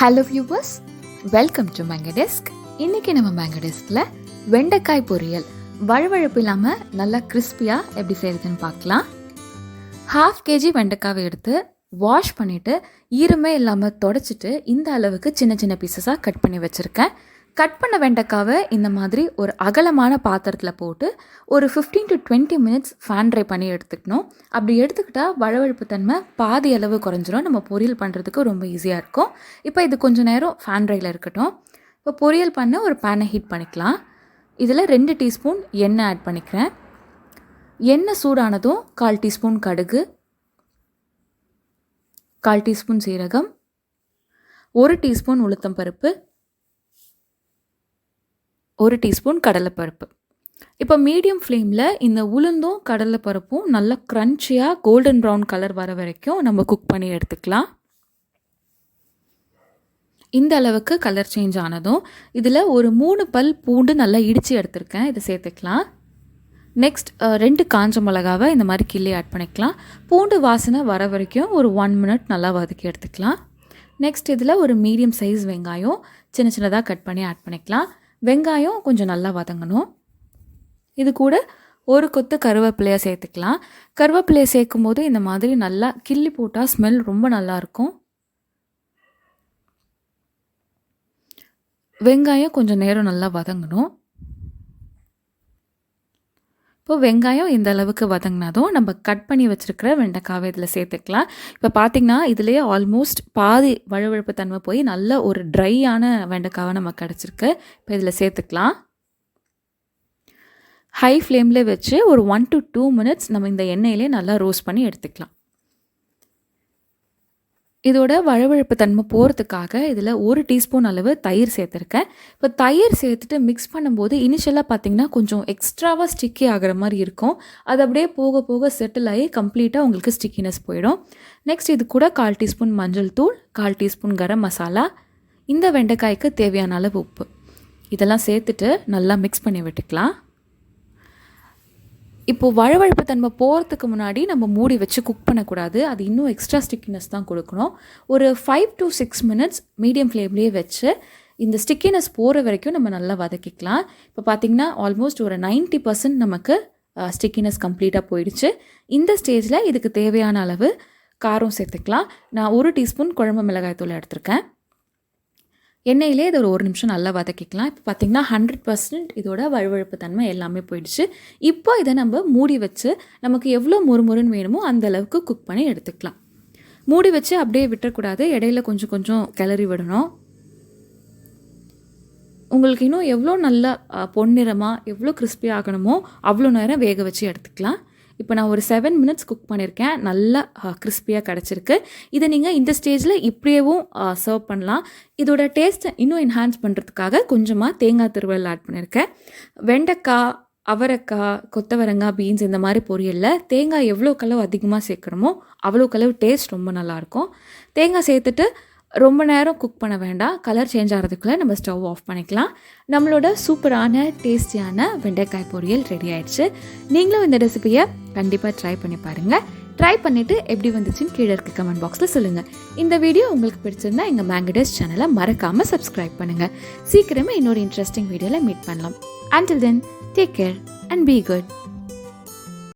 Hello viewers, welcome to mango desk. இன்றைக்கி நம்ம mango டெஸ்கில் வெண்டைக்காய் பொரியல் வழுவழுப்பு இல்லாமல் நல்லா கிறிஸ்பியாக எப்படி செய்கிறதுன்னு பார்க்கலாம். 1/2 kg வெண்டைக்காவை எடுத்து வாஷ் பண்ணிவிட்டு ஈரமே இல்லாமல் தொடச்சிட்டு இந்த அளவுக்கு சின்ன சின்ன பீசஸாக கட் பண்ணி வச்சுருக்கேன். கட் பண்ண வெண்டைக்காவை இந்த மாதிரி ஒரு அகலமான பாத்திரத்தில் போட்டு ஒரு 15 to 20 minutes ஃபேன் ட்ரை பண்ணி எடுத்துக்கணும். அப்படி எடுத்துக்கிட்டால் வழுவழுப்பு தன்மை பாதி அளவு குறைஞ்சிரும். நம்ம பொரியல் பண்ணுறதுக்கு ரொம்ப ஈஸியாக இருக்கும். இப்போ இது கொஞ்சம் நேரம் ஃபேன் ட்ரையில் இருக்கட்டும். இப்போ பொரியல் பண்ண ஒரு பேனை ஹீட் பண்ணிக்கலாம். இதில் 2 டீஸ்பூன் எண்ணெய் ஆட் பண்ணிக்கிறேன். எண்ணெய் சூடானதும் 1/4 டீஸ்பூன் கடுகு, 1/4 டீஸ்பூன் சீரகம், 1 டீஸ்பூன் உளுத்தம்பருப்பு, 1 டீஸ்பூன் கடலைப்பருப்பு. இப்போ மீடியம் ஃப்ளேமில் இந்த உளுந்தும் கடலைப்பருப்பும் நல்லா க்ரன்ச்சியாக கோல்டன் ப்ரௌன் கலர் வர வரைக்கும் நம்ம குக் பண்ணி எடுத்துக்கலாம். இந்த அளவுக்கு கலர் சேஞ்ச் ஆனதும் இதில் ஒரு 3 பல் பூண்டு நல்லா இடித்து எடுத்துருக்கேன், இதை சேர்த்துக்கலாம். நெக்ஸ்ட் 2 காஞ்ச மிளகாவை இந்த மாதிரி கிள்ளி ஆட் பண்ணிக்கலாம். பூண்டு வாசனை வர வரைக்கும் ஒரு 1 minute நல்லா வதக்கி எடுத்துக்கலாம். நெக்ஸ்ட் இதில் ஒரு மீடியம் சைஸ் வெங்காயம் சின்ன சின்னதாக கட் பண்ணி ஆட் பண்ணிக்கலாம். வெங்காயம் கொஞ்சம் நல்லா வதங்கணும். இது கூட ஒரு கொத்து கருவேப்பிலையை சேர்த்துக்கலாம். கருவேப்பிலையை சேர்க்கும் போது இந்த மாதிரி நல்லா கிள்ளி போட்டால் ஸ்மெல் ரொம்ப நல்லாயிருக்கும். வெங்காயம் கொஞ்சம் நேரம் நல்லா வதங்கணும். இப்போ வெங்காயம் இந்த அளவுக்கு வதங்கினதும் நம்ம கட் பண்ணி வச்சுருக்கிற வெண்டைக்காவை இதில் சேர்த்துக்கலாம். இப்போ பார்த்திங்கன்னா இதுலேயே ஆல்மோஸ்ட் பாதி வழுவழுப்பு தன்மை போய் நல்ல ஒரு ட்ரையான வெண்டைக்காவை நமக்கு கிடச்சிருக்கு. இப்போ இதில் சேர்த்துக்கலாம். ஹை ஃப்ளேமில் வச்சு ஒரு 1 to 2 minutes நம்ம இந்த எண்ணெயிலே நல்லா ரோஸ்ட் பண்ணி எடுத்துக்கலாம். இதோட வழுவழுப்பு தன்மை போகிறதுக்காக இதில் 1 டீஸ்பூன் அளவு தயிர் சேர்த்துருக்கேன். இப்போ தயிர் சேர்த்துட்டு மிக்ஸ் பண்ணும்போது இனிஷியலாக பார்த்திங்கன்னா கொஞ்சம் எக்ஸ்ட்ராவாக ஸ்டிக்கி ஆகிற மாதிரி இருக்கும். அது அப்படியே போக போக செட்டில் ஆகி கம்ப்ளீட்டாக உங்களுக்கு ஸ்டிக்கினஸ் போயிடும். நெக்ஸ்ட் இது கூட 1/4 டீஸ்பூன் மஞ்சள் தூள், 1/4 டீஸ்பூன் கரம் மசாலா, இந்த வெண்டைக்காய்க்கு தேவையான அளவு உப்பு, இதெல்லாம் சேர்த்துட்டு நல்லா மிக்ஸ் பண்ணி விட்டுக்கலாம். இப்போது வழுவழுப்பு தன்மை போகிறதுக்கு முன்னாடி நம்ம மூடி வச்சு குக் பண்ணக்கூடாது. அது இன்னும் எக்ஸ்ட்ரா ஸ்டிக்கினஸ் தான் கொடுக்கணும். ஒரு 5 to 6 minutes மீடியம் ஃப்ளேம்லேயே வச்சு இந்த ஸ்டிக்கினஸ் போகிற வரைக்கும் நம்ம நல்லா வதக்கிக்கலாம். இப்போ பார்த்திங்கன்னா ஆல்மோஸ்ட் ஒரு 90% நமக்கு ஸ்டிக்கினஸ் கம்ப்ளீட்டாக போயிடுச்சு. இந்த ஸ்டேஜில் இதுக்கு தேவையான அளவு காரம் சேர்த்துக்கலாம். நான் 1 டீஸ்பூன் குழம்பு மிளகாய் தூள் எடுத்திருக்கேன். எண்ணெயிலே இது ஒரு 1 நிமிஷம் நல்லா வதக்கிக்கலாம். இப்போ பார்த்திங்கன்னா 100% இதோட வழுவழுப்பு தன்மை எல்லாமே போயிடுச்சு. இப்போ இதை நம்ம மூடி வச்சு நமக்கு எவ்வளோ முறுமுறுன்னு வேணுமோ அந்த அளவுக்கு குக் பண்ணி எடுத்துக்கலாம். மூடி வச்சு அப்படியே விட்டுறக்கூடாது, இடையில கொஞ்சம் கொஞ்சம் கிளறி விடணும். உங்களுக்கு இன்னும் எவ்வளோ நல்லா பொன்னிறமாக எவ்வளோ கிறிஸ்பி ஆகணுமோ அவ்வளோ நேரம் வேக வச்சு எடுத்துக்கலாம். இப்போ நான் ஒரு 7 minutes குக் பண்ணியிருக்கேன். நல்லா கிறிஸ்பியாக கிடச்சிருக்கு. இதை நீங்கள் இந்த ஸ்டேஜில் இப்படியேவும் சர்வ் பண்ணலாம். இதோட டேஸ்ட்டை இன்னும் என்ஹான்ஸ் பண்ணுறதுக்காக கொஞ்சமாக தேங்காய் துருவல் ஆட் பண்ணியிருக்கேன். வெண்டைக்காய், அவரைக்காய், கொத்தவரங்காய், பீன்ஸ் இந்த மாதிரி பொரியலில் தேங்காய் எவ்வளோ அளவு அதிகமாக சேர்க்கணுமோ அவ்வளோ அளவு டேஸ்ட் ரொம்ப நல்லாயிருக்கும். தேங்காய் சேர்த்துட்டு ரொம்ப நேரம் குக் பண்ண வேண்டாம். கலர் சேஞ்ச் ஆகிறதுக்குள்ளே நம்ம ஸ்டவ் ஆஃப் பண்ணிக்கலாம். நம்மளோட சூப்பரான டேஸ்டியான வெண்டைக்காய் பொரியல் ரெடி ஆயிடுச்சு. நீங்களும் இந்த ரெசிபியை கண்டிப்பாக ட்ரை பண்ணி பாருங்கள். ட்ரை பண்ணிவிட்டு எப்படி வந்துச்சுன்னு கீழே இருக்க கமெண்ட் பாக்ஸில் சொல்லுங்கள். இந்த வீடியோ உங்களுக்கு பிடிச்சிருந்தா எங்கள் மேங்கோ டெஸ்க் சேனலை மறக்காமல் சப்ஸ்கிரைப் பண்ணுங்கள். சீக்கிரமே இன்னொரு இன்ட்ரெஸ்டிங் வீடியோவில் மீட் பண்ணலாம். Until then, take care and be good.